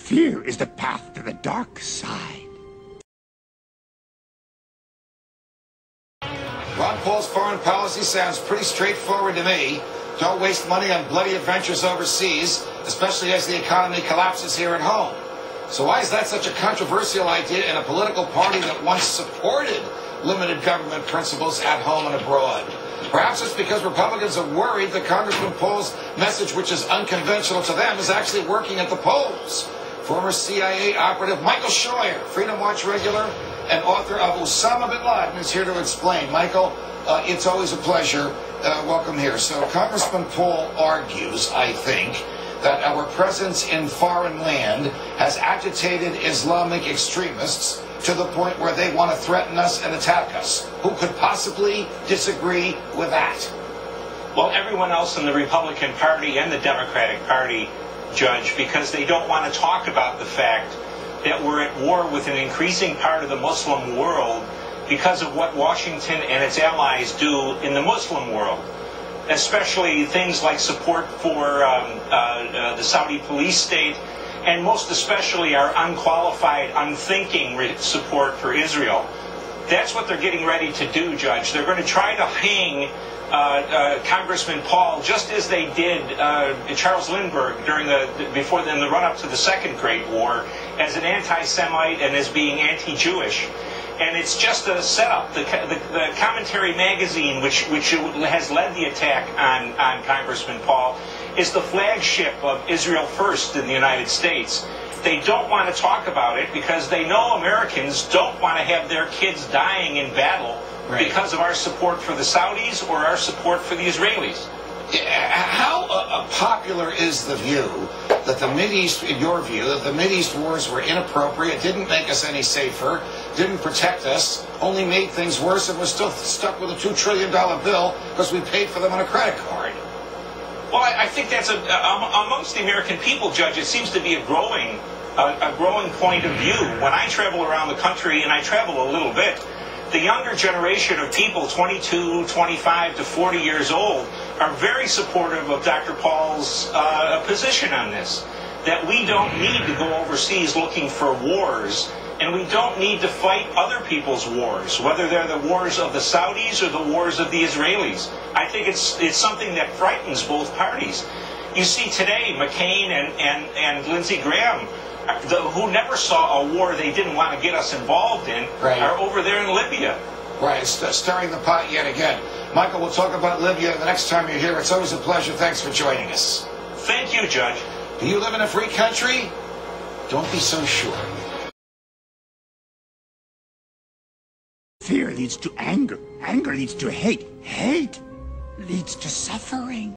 Fear is the path to the dark side. Ron Paul's foreign policy sounds pretty straightforward to me. Don't waste money on bloody adventures overseas, especially as the economy collapses here at home. So why is that such a controversial idea in a political party that once supported limited government principles at home and abroad? Perhaps it's because Republicans are worried that Congressman Paul's message, which is unconventional to them, is actually working at the polls. Former CIA operative Michael Scheuer, Freedom Watch regular and author of Osama bin Laden, is here to explain. Michael, it's always a pleasure. Welcome here. So Congressman Paul argues, I think, that our presence in foreign land has agitated Islamic extremists to the point where they want to threaten us and attack us. Who could possibly disagree with that? Well, everyone else in the Republican Party and the Democratic Party, Judge, because they don't want to talk about the fact that we're at war with an increasing part of the Muslim world because of what Washington and its allies do in the Muslim world, especially things like support for the Saudi police state, and most especially our unqualified, unthinking support for Israel. That's what they're getting ready to do, Judge. They're going to try to hang Congressman Paul, just as they did Charles Lindbergh during in the run-up to the Second Great War, as an anti-Semite and as being anti-Jewish. And it's just a setup. The Commentary magazine, which has led the attack on Congressman Paul, is the flagship of Israel First in the United States. They don't want to talk about it because they know Americans don't want to have their kids dying in battle because of our support for the Saudis or our support for the Israelis. How popular is the view that the Mideast, in your view, that the Mideast wars were inappropriate, didn't make us any safer, didn't protect us, only made things worse, and we're still stuck with a $2 trillion bill because we paid for them on a credit card? Well, I think that's amongst the American people, Judge, it seems to be a growing point of view. When I travel around the country, and I travel a little bit, the younger generation of people, 22, 25 to 40 years old, are very supportive of Dr. Paul's position on this, that we don't need to go overseas looking for wars, and we don't need to fight other people's wars, whether they're the wars of the Saudis or the wars of the Israelis. I think it's something that frightens both parties. You see today, McCain and Lindsey Graham, who never saw a war they didn't want to get us involved in, are over there in Libya. Right, stirring the pot yet again. Michael, we'll talk about Libya the next time you're here. It's always a pleasure. Thanks for joining us. Thank you, Judge. Do you live in a free country? Don't be so sure. Fear leads to anger. Anger leads to hate. Hate leads to suffering.